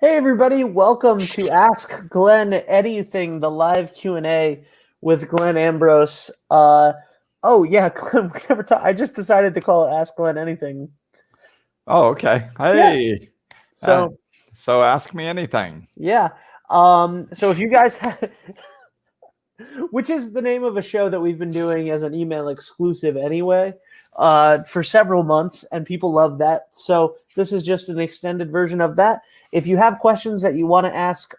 Hey everybody, welcome to Ask Glenn Anything, the live Q&A with Glenn Ambrose. Oh yeah, Glenn, we never talk. I just decided to call it Ask Glenn Anything. Oh, okay. Yeah. Hey, uh, So so ask me anything. yeah. So if you guys have, which is the name of a show that we've been doing as an email exclusive anyway, for several months, and people love that. So this is just an extended version of that. If you have questions that you want to ask,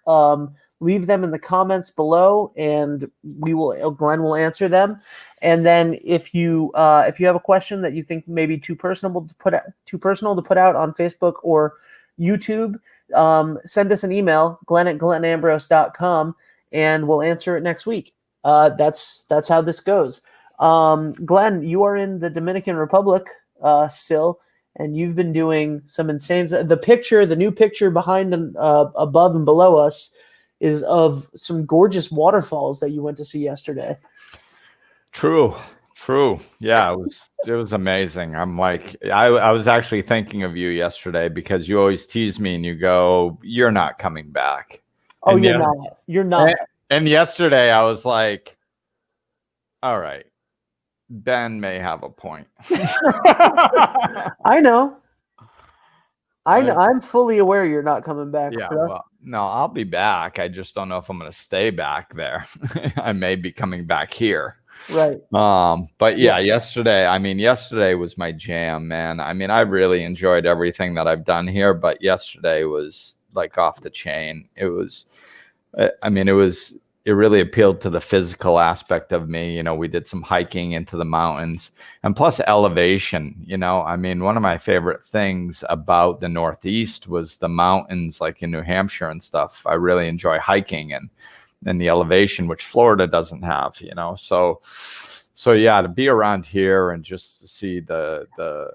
leave them in the comments below, and Glenn will answer them. And then if you have a question that you think may be too personal to put out on Facebook or YouTube, send us an email, glenn@glennambrose.com, and we'll answer it next week. That's how this goes. Glenn, you are in the Dominican Republic still, and you've been doing some insane. The new picture behind and above and below us is of some gorgeous waterfalls that you went to see yesterday. True, true. Yeah, it was amazing. I was actually thinking of you yesterday because you always tease me and you go, "You're not coming back." Oh, And you're yeah, not. You're not. and yesterday I was like, "All right, Ben may have a point." I know. I know. Like, I'm fully aware you're not coming back. yeah, Bro. well, no, I'll be back. I just don't know if I'm going to stay back there. I may be coming back here. Right. But yeah, yesterday was my jam, man. I mean, I really enjoyed everything that I've done here, but yesterday was like off the chain. It really appealed to the physical aspect of me. We did some hiking into the mountains and plus elevation. I mean, one of my favorite things about the Northeast was the mountains, like in New Hampshire and stuff. I really enjoy hiking and the elevation, which Florida doesn't have, So yeah, to be around here and just to see the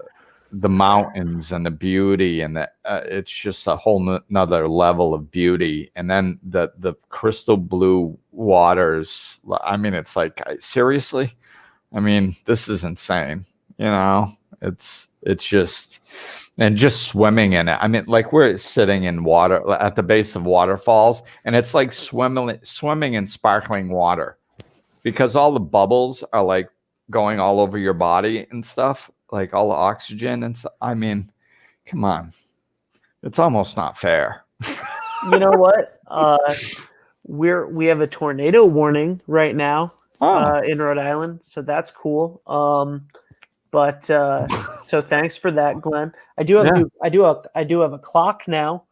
mountains and the beauty and it's just a whole nother level of beauty. And then the crystal blue waters. I mean, it's like, seriously, I mean, this is insane. It's just, and just swimming in it. I mean, like we're sitting in water at the base of waterfalls, and it's like swimming in sparkling water because all the bubbles are like going all over your body and stuff, like all the oxygen and stuff. I mean, come on, it's almost not fair. You know what? We have a tornado warning right now in Rhode Island, so that's cool. But so thanks for that, Glenn. I do have a clock now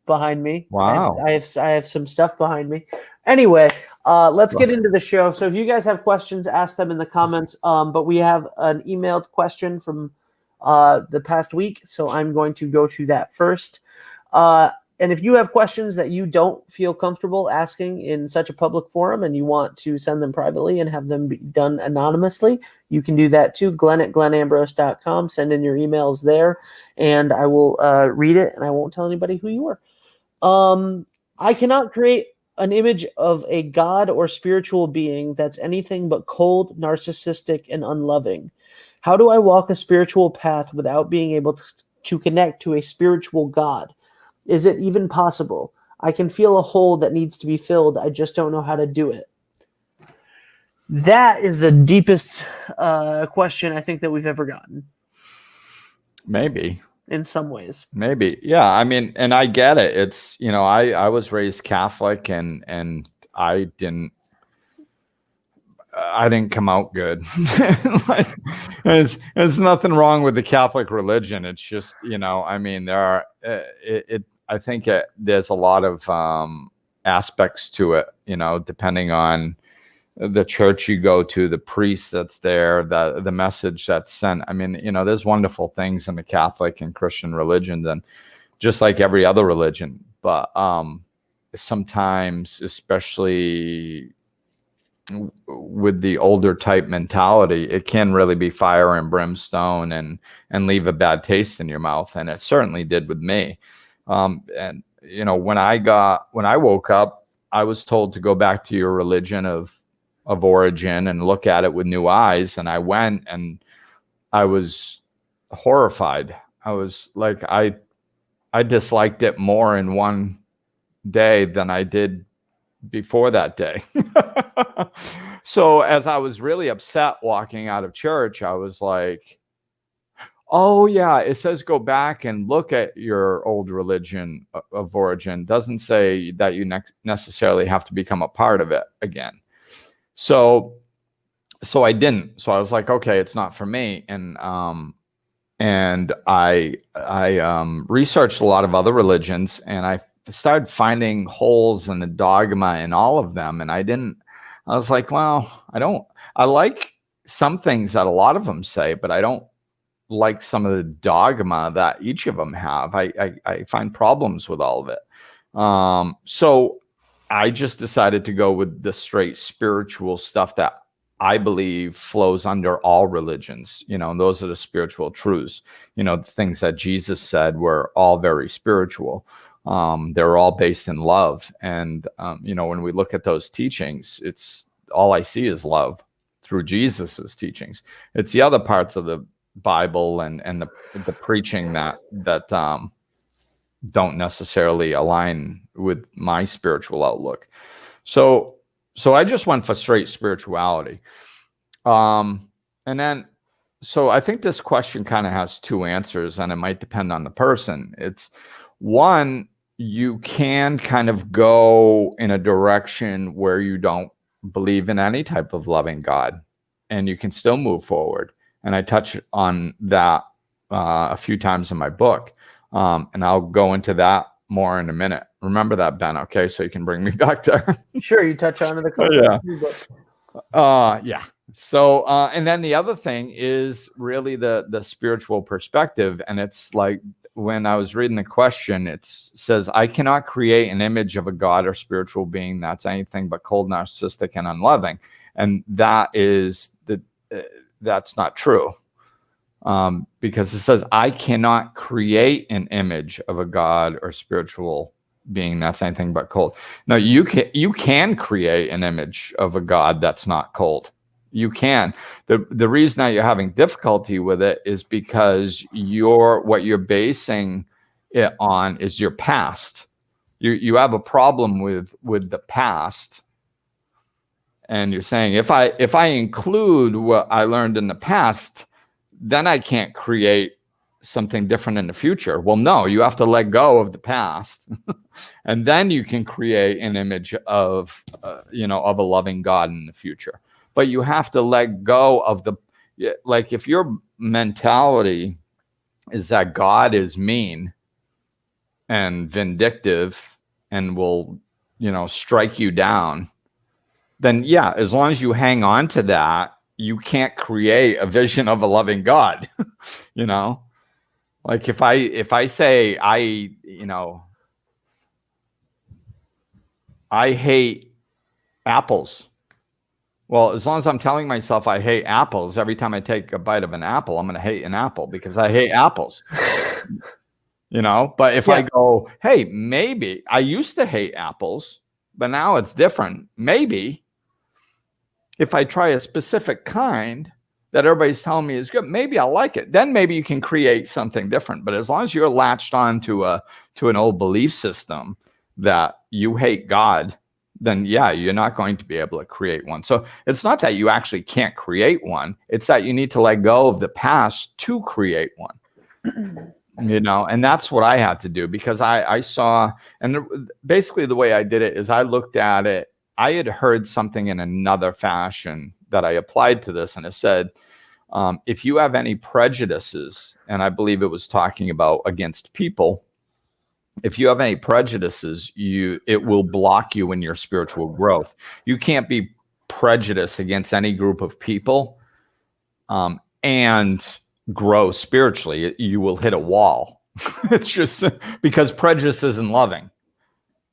behind me. Wow. I have some stuff behind me. Anyway, let's get into the show. So if you guys have questions, ask them in the comments. But we have an emailed question from the past week, so I'm going to go to that first. And if you have questions that you don't feel comfortable asking in such a public forum and you want to send them privately and have them be done anonymously, you can do that too. Glenn@glennambrose.com. Send in your emails there, and I will read it, and I won't tell anybody who you are. I cannot create an image of a god or spiritual being that's anything but cold, narcissistic, and unloving. How do I walk a spiritual path without being able to connect to a spiritual god? Is it even possible? I can feel a hole that needs to be filled. I just don't know how to do it. That is the deepest question I think that we've ever gotten. Maybe. In some ways. Maybe. Yeah. I mean, and I get it. It's, I was raised Catholic and I didn't come out good. Like, there's nothing wrong with the Catholic religion. It's just, I mean, there are, I think there's a lot of aspects to it, depending on the church you go to, the priest that's there, the message that's sent. I mean, there's wonderful things in the Catholic and Christian religions, and just like every other religion. But sometimes, especially with the older type mentality, it can really be fire and brimstone and leave a bad taste in your mouth. And it certainly did with me. And when I woke up, I was told to go back to your religion of origin and look at it with new eyes. And I went and I was horrified. I was like, I disliked it more in one day than I did before that day. So as I was really upset walking out of church, I was like, oh yeah, it says go back and look at your old religion of origin. Doesn't say that you necessarily have to become a part of it again. So I didn't. So I was like, okay, it's not for me. And I researched a lot of other religions, and I started finding holes in the dogma in all of them. And I was like, well, I like some things that a lot of them say, but I don't like some of the dogma that each of them have. I find problems with all of it. So I just decided to go with the straight spiritual stuff that I believe flows under all religions, and those are the spiritual truths. The things that Jesus said were all very spiritual. They're all based in love. And, when we look at those teachings, it's all I see is love through Jesus's teachings. It's the other parts of the Bible and the preaching that don't necessarily align with my spiritual outlook. So I just went for straight spirituality. And then, so I think this question kind of has two answers, and it might depend on the person. It's one, you can kind of go in a direction where you don't believe in any type of loving God, and you can still move forward. And I touch on that a few times in my book. And I'll go into that more in a minute. Remember that, Ben, okay? So you can bring me back there. Sure, you touch on the yeah. So, and then the other thing is really the spiritual perspective. And it's like, when I was reading the question, it says, I cannot create an image of a God or spiritual being that's anything but cold, narcissistic, and unloving. And that's not true. Because it says, I cannot create an image of a God or spiritual being that's anything but cold. No, you can create an image of a God that's not cold. You can. The reason that you're having difficulty with it is because what you're basing it on is your past. You have a problem with the past. And you're saying, if I include what I learned in the past, then I can't create something different in the future. Well, no, you have to let go of the past, and then you can create an image of a loving God in the future. But you have to let go of like, if your mentality is that God is mean and vindictive and will, strike you down, then yeah, as long as you hang on to that, you can't create a vision of a loving God. Like if I say I hate apples. Well, as long as I'm telling myself I hate apples, every time I take a bite of an apple, I'm going to hate an apple because I hate apples. But if I go, hey, maybe I used to hate apples, but now it's different. Maybe if I try a specific kind that everybody's telling me is good, maybe I'll like it. Then maybe you can create something different. But as long as you're latched on to an old belief system that you hate God, then yeah, you're not going to be able to create one. So it's not that you actually can't create one. It's that you need to let go of the past to create one. And that's what I had to do, because I saw, and basically the way I did it is I looked at it. I had heard something in another fashion that I applied to this, and it said, if you have any prejudices, and I believe it was talking about against people, if you have any prejudices, it will block you in your spiritual growth. You can't be prejudiced against any group of people and grow spiritually. You will hit a wall. It's just because prejudice isn't loving,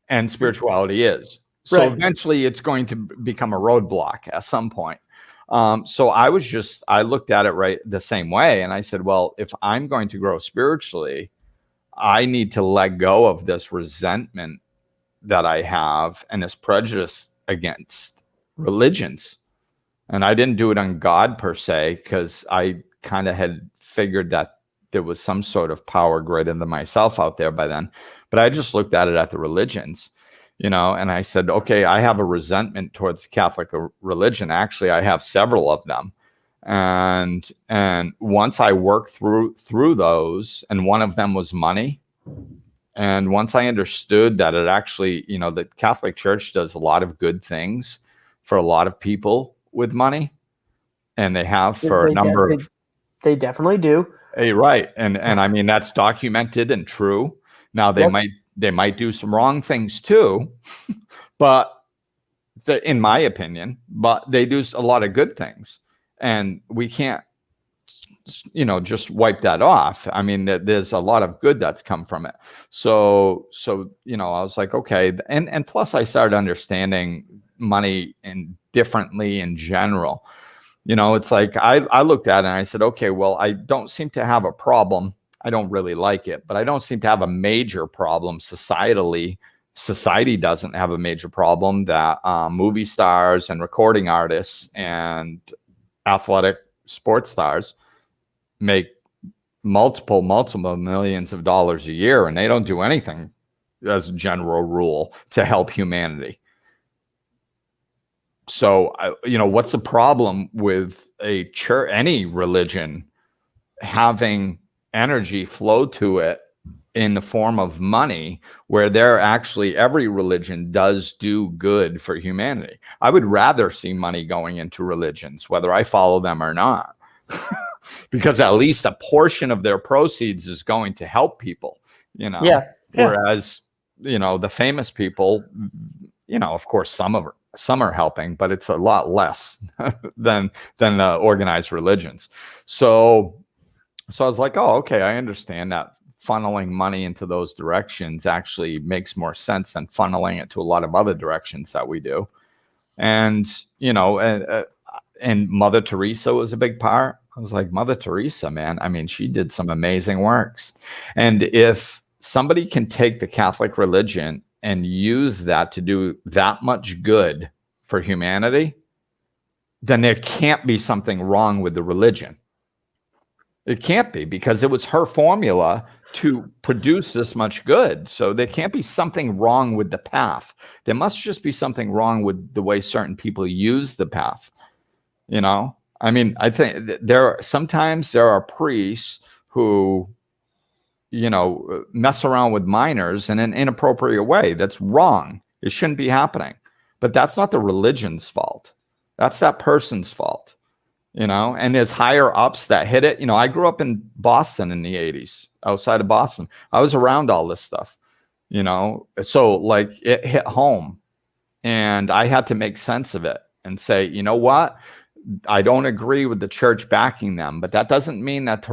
and spirituality is. So eventually it's going to become a roadblock at some point. So I looked at it right the same way. And I said, well, if I'm going to grow spiritually, I need to let go of this resentment that I have and this prejudice against religions. And I didn't do it on God per se, because I kind of had figured that there was some sort of power greater than myself out there by then. But I just looked at it at the religions, and I said, okay, I have a resentment towards the Catholic religion. Actually, I have several of them. And once I worked through those, and one of them was money. And once I understood that it actually, the Catholic Church does a lot of good things for a lot of people with money, and they have for a number of. They definitely do. Right, and I mean that's documented and true. Now they might do some wrong things too, but in my opinion, but they do a lot of good things, and we can't just wipe that off. I mean, there's a lot of good that's come from it. So I was like, okay. And plus I started understanding money differently in general. It's like, I looked at it and I said, okay, well, I don't seem to have a problem. I don't really like it, but I don't seem to have a major problem societally. Society doesn't have a major problem that movie stars and recording artists and athletic sports stars make multiple millions of dollars a year, and they don't do anything as a general rule to help humanity. So, what's the problem with a church, any religion, having energy flow to it in the form of money, where every religion does do good for humanity? I would rather see money going into religions, whether I follow them or not. Because at least a portion of their proceeds is going to help people, Yeah. Whereas, the famous people, of course, some are helping, but it's a lot less than the organized religions. So I was like, oh, okay, I understand that funneling money into those directions actually makes more sense than funneling it to a lot of other directions that we do. And, and Mother Teresa was a big part. I was like, Mother Teresa, man, I mean, she did some amazing works. And if somebody can take the Catholic religion and use that to do that much good for humanity, then there can't be something wrong with the religion. It can't be, because it was her formula to produce this much good. So there can't be something wrong with the path. There must just be something wrong with the way certain people use the path. I mean, I think sometimes there are priests who, mess around with minors in an inappropriate way. That's wrong. It shouldn't be happening. But that's not the religion's fault. That's that person's fault, and there's higher ups that hit it. I grew up in Boston in the 80s, outside of Boston. I was around all this stuff, so like it hit home, and I had to make sense of it and say, you know what? I don't agree with the church backing them, but that doesn't mean that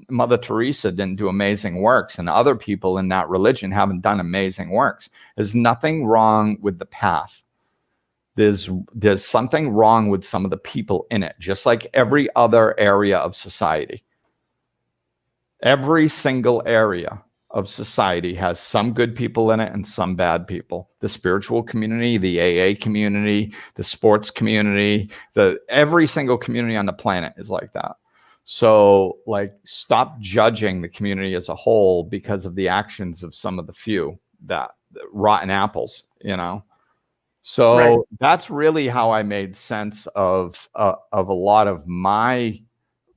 Mother Teresa didn't do amazing works, and other people in that religion haven't done amazing works. There's nothing wrong with the path. There's something wrong with some of the people in it, just like every other area of society. Every single area of society has some good people in it and some bad people. The spiritual community, the AA community, the sports community, every single community on the planet is like that. So, like, stop judging the community as a whole because of the actions of some of the few, that rotten apples, So Right. That's really how I made sense of a lot of my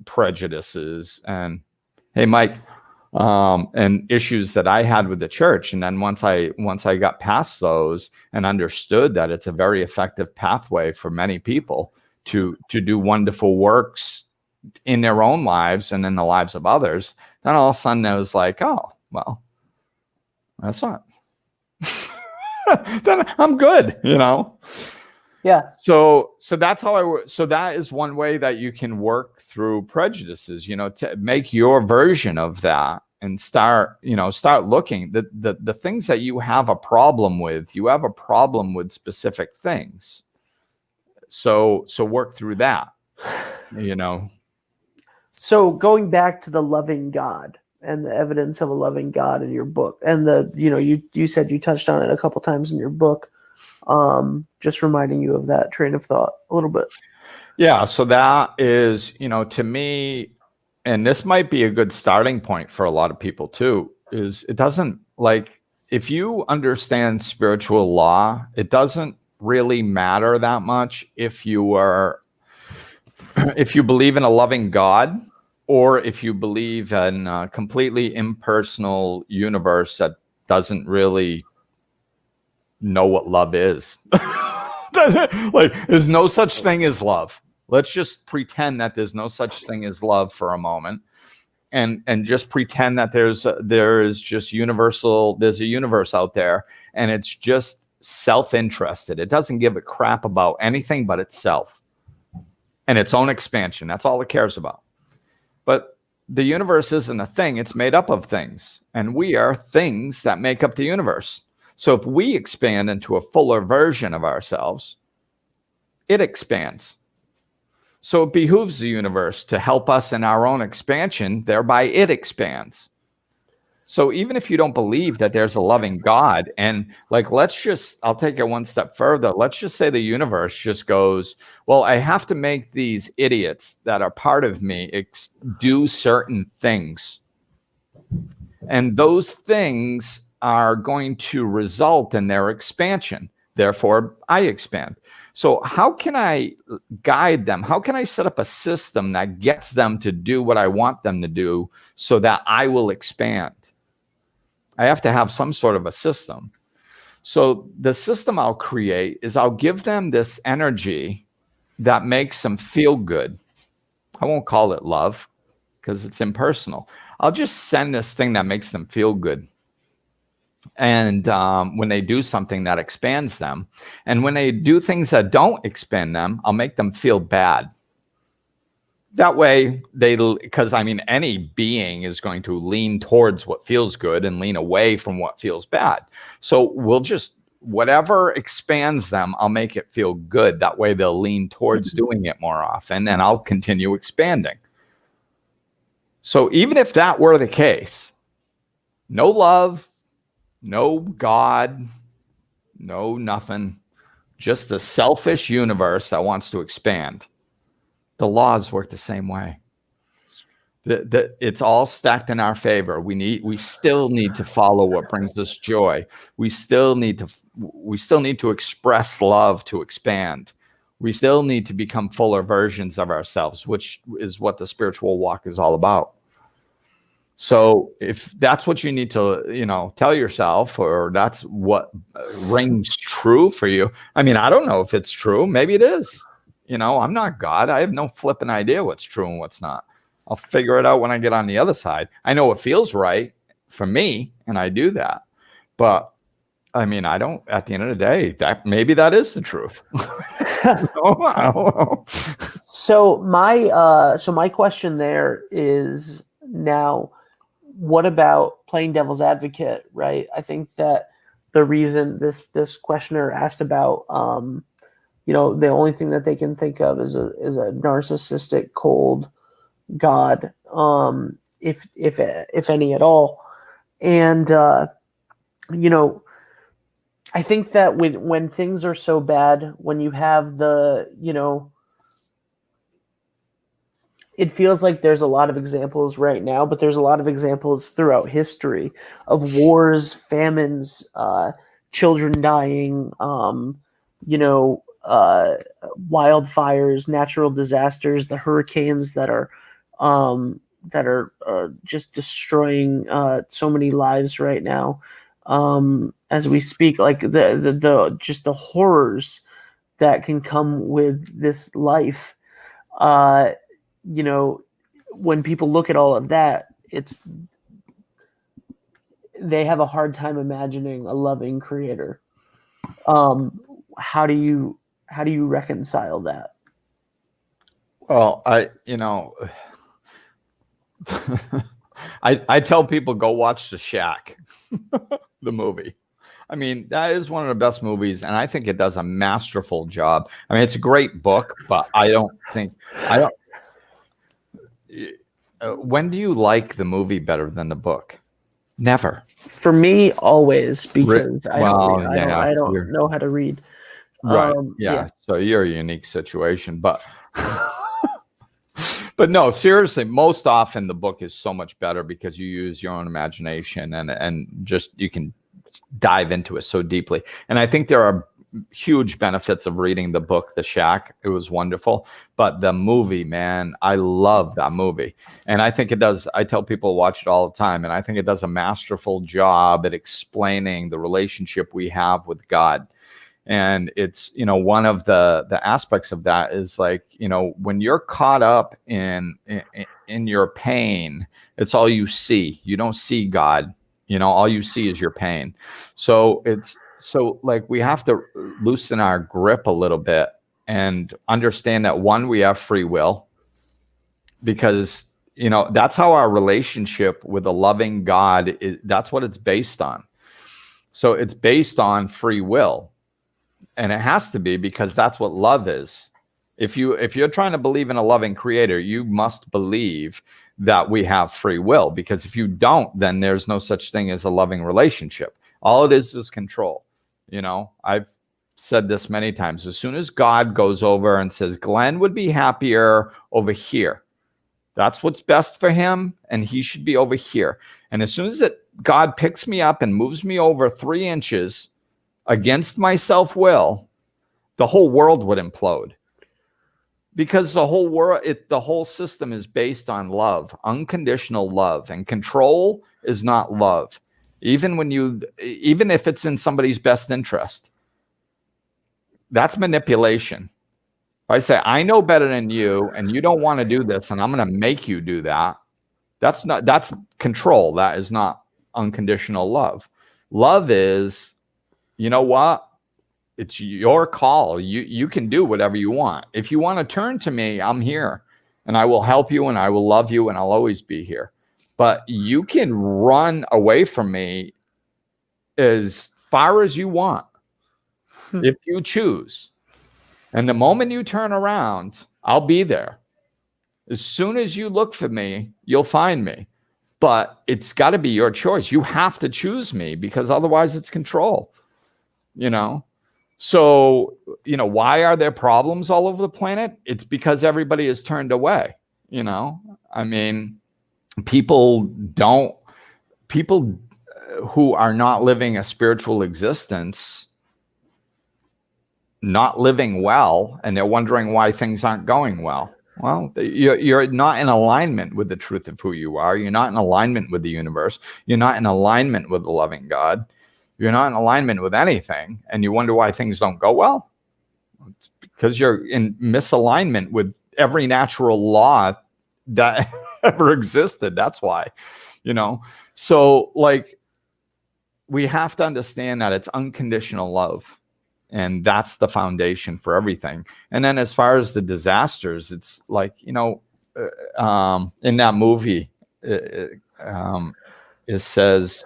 prejudices and, hey, Mike, and issues that I had with the church. And then once I got past those and understood that it's a very effective pathway for many people to do wonderful works in their own lives and in the lives of others, then all of a sudden I was like, oh, well, that's not, then I'm good, Yeah. So that's how so that is one way that you can work through prejudices, to make your version of that and start looking the things that you have a problem with. You have a problem with specific things. So work through that, So going back to the loving God and the evidence of a loving God in your book, and you said you touched on it a couple times in your book. Just reminding you of that train of thought a little bit. Yeah. So that is, to me, and this might be a good starting point for a lot of people too, is it doesn't, like, if you understand spiritual law, it doesn't really matter that much if you are if you believe in a loving God, or if you believe in a completely impersonal universe that doesn't really know what love is. Like, there's no such thing as love. Let's just pretend that there's no such thing as love for a moment, and just pretend that there's a universe out there, and it's just self-interested. It doesn't give a crap about anything but itself and its own expansion. That's all it cares about. But the universe isn't a thing. It's made up of things, and we are things that make up the universe. So if we expand into a fuller version of ourselves, it expands. So it behooves the universe to help us in our own expansion, thereby it expands. So even if you don't believe that there's a loving God, and like, I'll take it one step further. Let's just say the universe just goes, well, I have to make these idiots that are part of me do certain things. And those things are going to result in their expansion. Therefore, I expand. So how can I guide them? How can I set up a system that gets them to do what I want them to do so that I will expand? I have to have some sort of a system. So the system I'll create is I'll give them this energy that makes them feel good. I won't call it love because it's impersonal. I'll just send this thing that makes them feel good. And when they do something that expands them, and when they do things that don't expand them, I'll make them feel bad. That way, because I mean, any being is going to lean towards what feels good and lean away from what feels bad. So we'll just, whatever expands them, I'll make it feel good. That way they'll lean towards doing it more often, and I'll continue expanding. So even if that were the case, no love, no God, no nothing, just a selfish universe that wants to expand. The laws work the same way. It's all stacked in our favor. We still need to follow what brings us joy. We still need to express love to expand. We still need to become fuller versions of ourselves, which is what the spiritual walk is all about. So if that's what you need to, tell yourself, or that's what rings true for you. I mean, I don't know if it's true. Maybe it is. I'm not God. I have no flipping idea what's true and what's not. I'll figure it out when I get on the other side. I know it feels right for me, and I do that. But I mean, I don't, at the end of the day, maybe that is the truth. I don't know. So my question there is, now, what about playing devil's advocate, right? I think that the reason this questioner asked about, the only thing that they can think of is a narcissistic, cold God, if any at all. And I think that when things are so bad, when you have it feels like there's a lot of examples right now, but there's a lot of examples throughout history of wars, famines, children dying, wildfires, natural disasters, the hurricanes that are just destroying so many lives right now, as we speak. Like the horrors that can come with this life. When people look at all of that, they have a hard time imagining a loving creator. How do you reconcile that? Well, I tell people, go watch The Shack, the movie. I mean, that is one of the best movies, and I think it does a masterful job. I mean, it's a great book, but when do you like the movie better than the book? Never. For me, always, because I don't know how to read. Right. Yeah. So you're a unique situation, but But no, seriously, most often the book is so much better because you use your own imagination and just you can dive into it so deeply. And I think there are huge benefits of reading the book, The Shack. It was wonderful. But the movie, man, I love that movie. And I think it does. I tell people watch it all the time. And I think it does a masterful job at explaining the relationship we have with God. And it's, one of the aspects of that is like, when you're caught up in your pain, it's all you see. You don't see God. All you see is your pain. So like we have to loosen our grip a little bit and understand that, one, we have free will, because that's how our relationship with a loving God is. That's what it's based on. So it's based on free will. And it has to be, because that's what love is. If you're trying to believe in a loving creator, you must believe that we have free will, because if you don't, then there's no such thing as a loving relationship. All it is control. I've said this many times. As soon as God goes over and says, Glenn would be happier over here, that's what's best for him, and he should be over here. And as soon as God picks me up and moves me over 3 inches against my self-will, the whole world would implode, because the whole system is based on love, unconditional love, and control is not love. Even if it's in somebody's best interest, that's manipulation. If I say, I know better than you and you don't want to do this, and I'm going to make you do that, that's control. That is not unconditional love. Love is, you know what? It's your call. You can do whatever you want. If you want to turn to me, I'm here, and I will help you, and I will love you, and I'll always be here. But you can run away from me as far as you want if you choose. And the moment you turn around, I'll be there. As soon as you look for me, you'll find me. But it's got to be your choice. You have to choose me, because otherwise it's control. So, why are there problems all over the planet? It's because everybody is turned away. I mean, people who are not living a spiritual existence, not living well, and they're wondering why things aren't going well. Well, you're not in alignment with the truth of who you are. You're not in alignment with the universe. You're not in alignment with the loving God. You're not in alignment with anything, and you wonder why things don't go well. It's because you're in misalignment with every natural law that ever existed. That's why, So, like, we have to understand that it's unconditional love, and that's the foundation for everything. And then, as far as the disasters, it's like, in that movie, it says,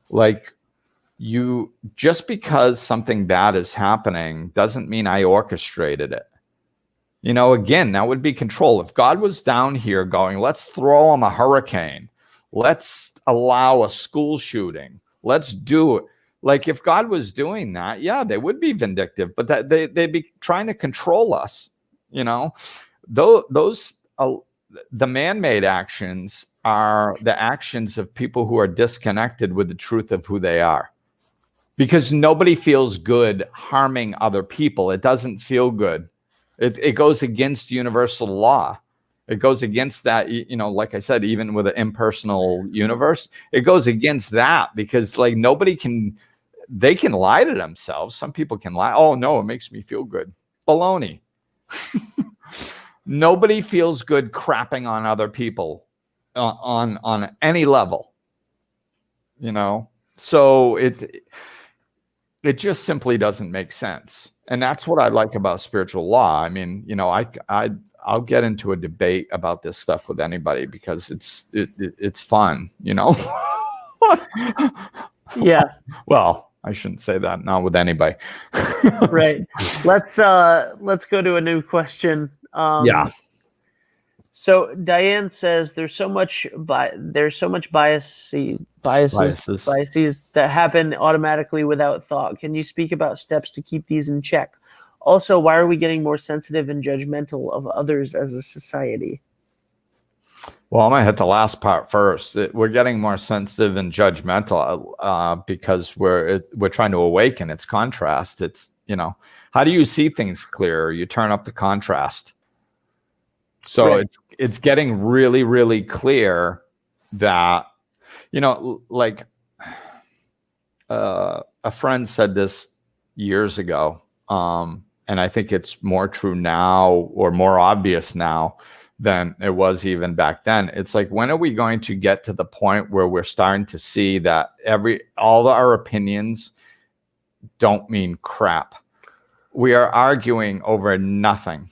like, just because something bad is happening doesn't mean I orchestrated it. Again, that would be control. If God was down here going, let's throw him a hurricane, let's allow a school shooting, let's do it. Like, if God was doing that, yeah, they would be vindictive, but that they'd be trying to control us. Those the man-made actions are the actions of people who are disconnected with the truth of who they are. Because nobody feels good harming other people. It doesn't feel good. It goes against universal law. It goes against that, like I said, even with an impersonal universe, it goes against that, because like they can lie to themselves. Some people can lie. Oh no, it makes me feel good. Baloney. Nobody feels good crapping on other people on any level, so it just simply doesn't make sense. And that's what I like about spiritual law. I mean, I'll get into a debate about this stuff with anybody, because it's fun, Yeah. Well, I shouldn't say that, not with anybody. Right. Let's go to a new question. Yeah. So Diane says there's so much biases that happen automatically without thought. Can you speak about steps to keep these in check? Also, why are we getting more sensitive and judgmental of others as a society? Well, I'm gonna hit the last part first. We're getting more sensitive and judgmental because we're trying to awaken. It's contrast. It's, how do you see things clearer? You turn up the contrast. So Right. it's getting really, really clear that, like a friend said this years ago, and I think it's more true now or more obvious now than it was even back then. It's like, when are we going to get to the point where we're starting to see that all our opinions don't mean crap? We are arguing over nothing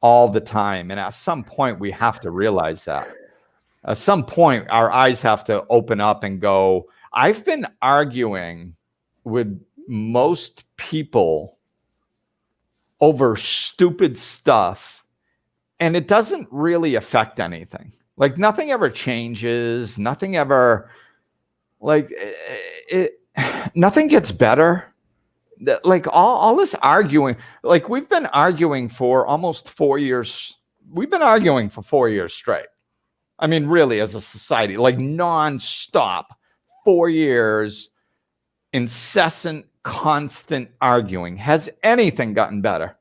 all the time. And at some point, we have to realize that. At some point, our eyes have to open up and go, I've been arguing with most people over stupid stuff, and it doesn't really affect anything. Like, nothing ever changes. Nothing ever, like, nothing gets better. Like, all this arguing, like, we've been arguing for almost 4 years. We've been arguing for 4 years straight. I mean, really, as a society, like nonstop, 4 years, incessant, constant arguing. Has anything gotten better?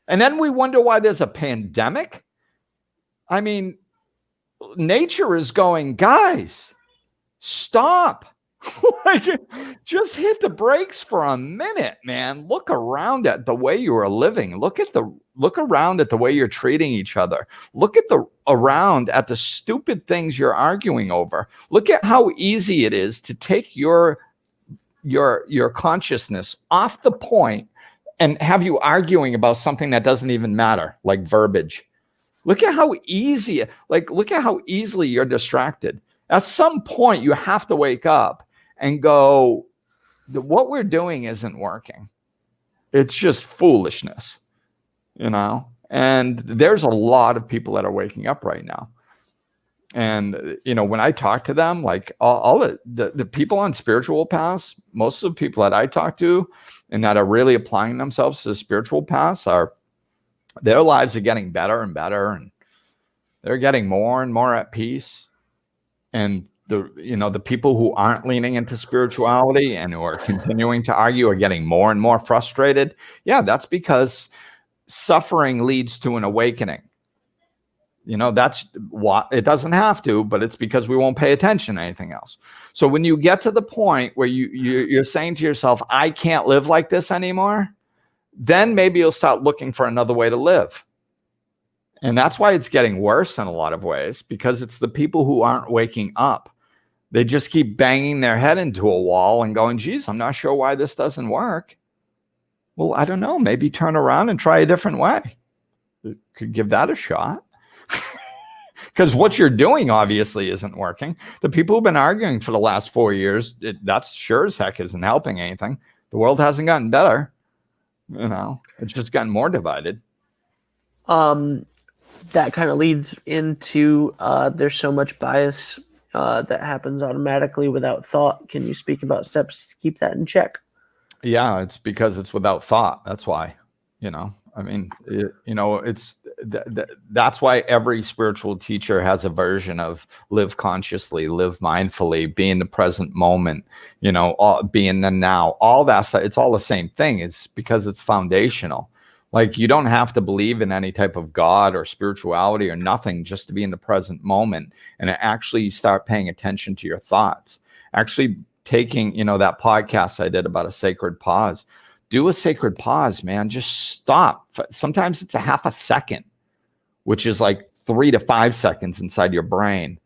And then we wonder why there's a pandemic. I mean, nature is going, guys, stop. Like, just hit the brakes for a minute, man. Look around at the way you are living. Look around at the way you're treating each other. Look around at the stupid things you're arguing over. Look at how easy it is to take your consciousness off the point and have you arguing about something that doesn't even matter, like verbiage. Look at how easily you're distracted. At some point, you have to wake up and go, what we're doing isn't working. It's just foolishness, And there's a lot of people that are waking up right now. And, when I talk to them, like all the people on spiritual paths, most of the people that I talk to and that are really applying themselves to the spiritual paths, their lives are getting better and better, and they're getting more and more at peace. And the people who aren't leaning into spirituality and who are continuing to argue are getting more and more frustrated. Yeah, that's because suffering leads to an awakening. That's what it doesn't have to, but it's because we won't pay attention to anything else. So when you get to the point where you're saying to yourself, I can't live like this anymore, then maybe you'll start looking for another way to live. And that's why it's getting worse in a lot of ways, because it's the people who aren't waking up. They just keep banging their head into a wall and going, geez, I'm not sure why this doesn't work. Well, I don't know. Maybe turn around and try a different way. You could give that a shot. Because what you're doing obviously isn't working. The people who've been arguing for the last 4 years, that's sure as heck isn't helping anything. The world hasn't gotten better. It's just gotten more divided. That kind of leads into there's so much bias that happens automatically without thought. Can you speak about steps to keep that in check? Yeah, it's because it's without thought. That's why, I mean, it's that's why every spiritual teacher has a version of live consciously, live mindfully, be in the present moment, be in the now, all that stuff. It's all the same thing. It's because it's foundational. Like, you don't have to believe in any type of God or spirituality or nothing just to be in the present moment and actually start paying attention to your thoughts. Actually taking, that podcast I did about a sacred pause. Do a sacred pause, man. Just stop. Sometimes it's a half a second, which is like 3 to 5 seconds inside your brain.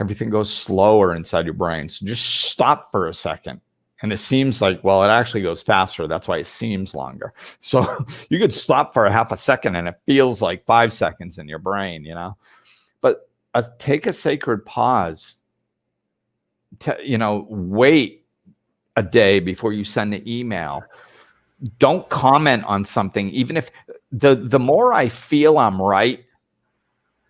Everything goes slower inside your brain. So just stop for a second. And it seems like, well, it actually goes faster. That's why it seems longer. So you could stop for a half a second and it feels like 5 seconds in your brain, But take a sacred pause. Wait a day before you send an email. Don't comment on something. Even if the more I feel I'm right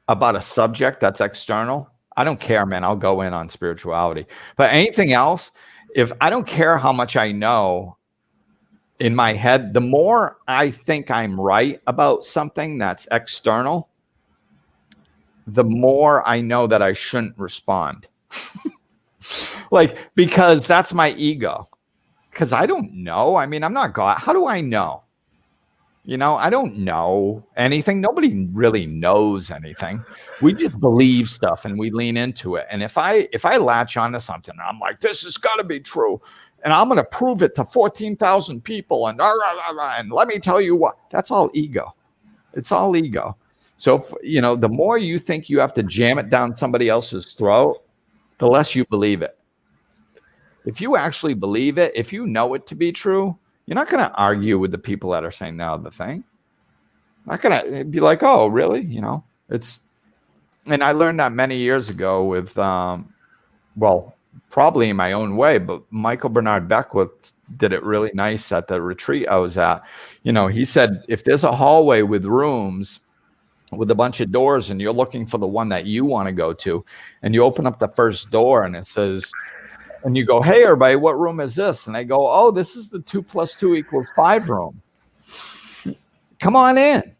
about a subject that's external, I don't care, man. I'll go in on spirituality. But anything else, if I don't care how much I know in my head, the more I think I'm right about something that's external, the more I know that I shouldn't respond. Like, because that's my ego. Because I don't know. I mean, I'm not God. How do I know? I don't know anything. Nobody really knows anything. We just believe stuff and we lean into it. And if I latch onto something, I'm like, this has got to be true, and I'm going to prove it to 14,000 people, and let me tell you what. That's all ego. It's all ego. So the more you think you have to jam it down somebody else's throat, the less you believe it. If you actually believe it, if you know it to be true, you're not going to argue with the people that are saying no the thing. Not going to be like, oh, really? And I learned that many years ago with, probably in my own way, but Michael Bernard Beckwith did it really nice at the retreat I was at. He said, if there's a hallway with rooms with a bunch of doors and you're looking for the one that you want to go to, and you open up the first door and it says, and you go, hey, everybody, what room is this? And they go, oh, this is the 2 + 2 = 5 room. Come on in.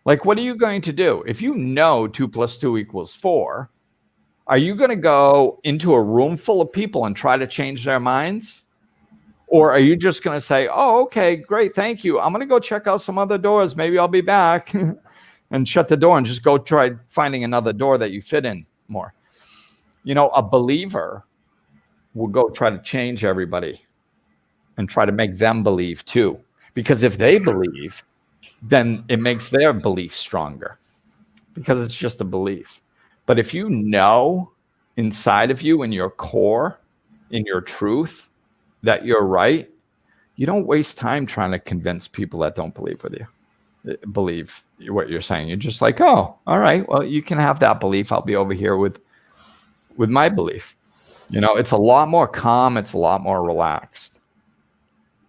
Like, what are you going to do? If you know 2 + 2 = 4, are you going to go into a room full of people and try to change their minds? Or are you just going to say, oh, okay, great, thank you. I'm going to go check out some other doors. Maybe I'll be back. And shut the door and just go try finding another door that you fit in more. A believer will go try to change everybody and try to make them believe too. Because if they believe, then it makes their belief stronger, because it's just a belief. But if you know inside of you, in your core, in your truth, that you're right, you don't waste time trying to convince people that don't believe what you're saying. You're just like, oh, all right, well, you can have that belief. I'll be over here with my belief. It's a lot more calm. It's a lot more relaxed.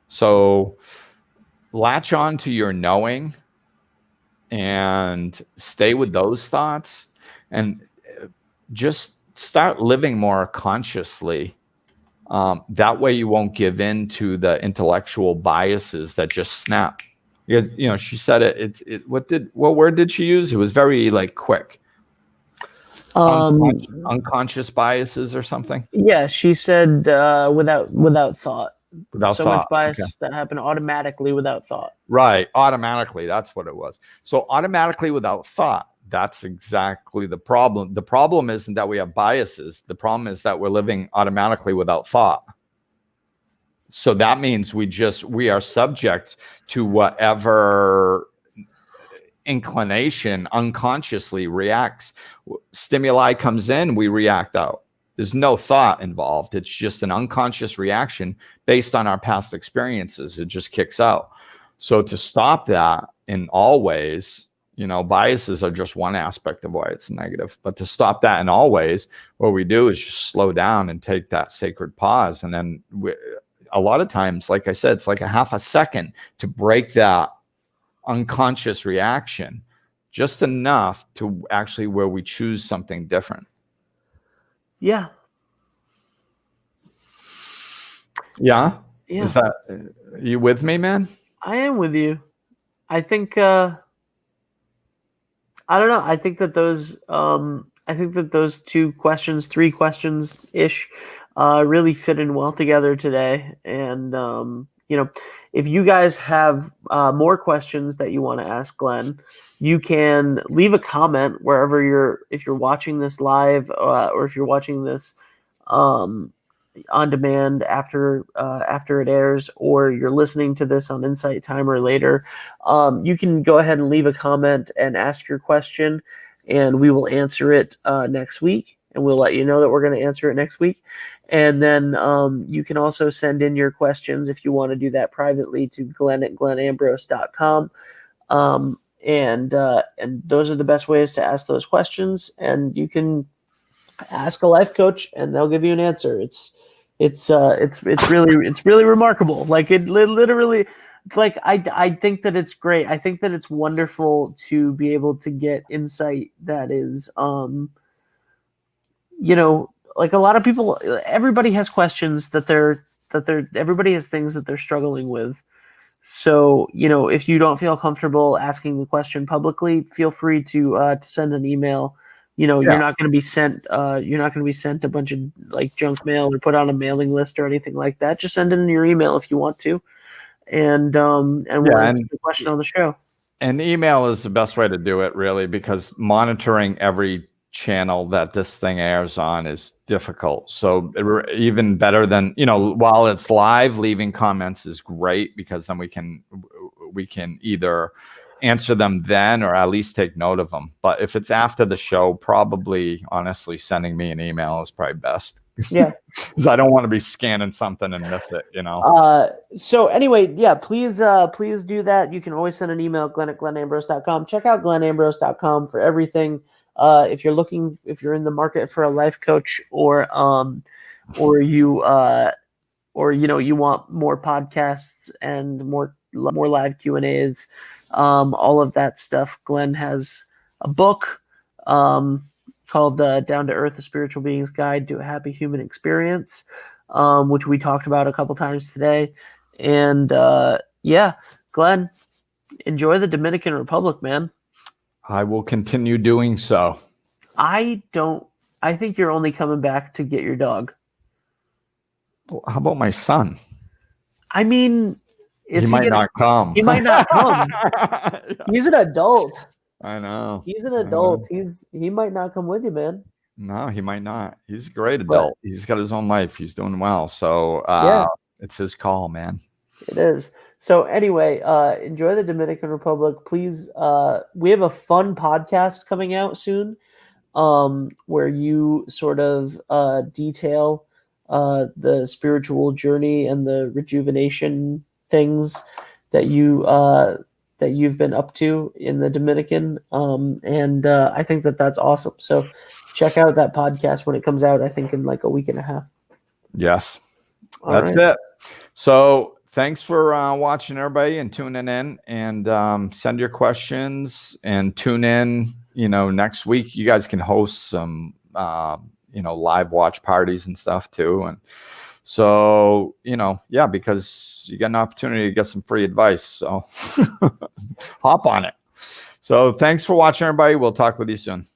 So latch on to your knowing and stay with those thoughts, and just start living more consciously. That way you won't give in to the intellectual biases that just snap. Because, she said what word did she use? It was very quick. Unconscious biases or something. Yeah, she said without thought. Without so thought. Much bias that happened automatically without thought. Right, automatically. That's what it was. So automatically without thought. That's exactly the problem. The problem isn't that we have biases. The problem is that we're living automatically without thought. So that means we are subject to whatever inclination unconsciously reacts. Stimuli comes in, we react out. There's no thought involved. It's just an unconscious reaction based on our past experiences. It just kicks out. So to stop that in all ways, biases are just one aspect of why it's negative. But to stop that in all ways, what we do is just slow down and take that sacred pause. And then a lot of times, like I said, it's like a half a second to break that unconscious reaction, just enough to actually where we choose something different. Yeah. Yeah. Is that, you with me, man? I am with you. I think I don't know. I think that those three questions ish really fit in well together today. And if you guys have more questions that you want to ask Glenn, you can leave a comment wherever if you're watching this live, or if you're watching this on demand after it airs, or you're listening to this on Insight Timer later. You can go ahead and leave a comment and ask your question, and we will answer it next week. And we'll let you know that we're going to answer it next week. And then you can also send in your questions if you want to do that privately to glenn@glennambrose.com. And those are the best ways to ask those questions. And you can ask a life coach and they'll give you an answer. It's really remarkable. Like it literally, like I think that it's great. I think that it's wonderful to be able to get insight that is, like a lot of people, everybody has questions everybody has things that they're struggling with. So, if you don't feel comfortable asking the question publicly, feel free to send an email you're Yeah. not going to be sent a bunch of like junk mail or put on a mailing list or anything like that. Just send it in your email if you want to, and we'll Yeah, answer the question on the show. and email is the best way to do it, really, because monitoring every channel that this thing airs on is difficult. So even better than, while it's live, leaving comments is great, because then we can either answer them then or at least take note of them. But if it's after the show, probably honestly sending me an email is probably best. Yeah. Because I don't want to be scanning something and miss it, So anyway, yeah, please do that. You can always send an email, glenn@glennambrose.com. Check out glennambrose.com for everything. If you're in the market for a life coach, or you you want more podcasts and more live Q&As, all of that stuff. Glenn has a book called Down to Earth: A Spiritual Being's Guide to a Happy Human Experience, which we talked about a couple times today. And yeah, Glenn, enjoy the Dominican Republic, man. I will continue doing so. I think you're only coming back to get your dog. How about my son? I mean, He might not come. He might not come. He's an adult. I know. He's an adult. He might not come with you, man. No, he might not. He's a great adult. He's got his own life. He's doing well. So yeah, it's his call, man. It is. So anyway, enjoy the Dominican Republic. Please, we have a fun podcast coming out soon, where you sort of detail the spiritual journey and the rejuvenation things that you've been up to in the Dominican. And I think that's awesome. So check out that podcast when it comes out, I think in like a week and a half. Yes. All That's right. it. So thanks for watching, everybody, and tuning in, and send your questions and tune in. Next week you guys can host some live watch parties and stuff too. And so, because you get an opportunity to get some free advice. So hop on it. So thanks for watching, everybody. We'll talk with you soon.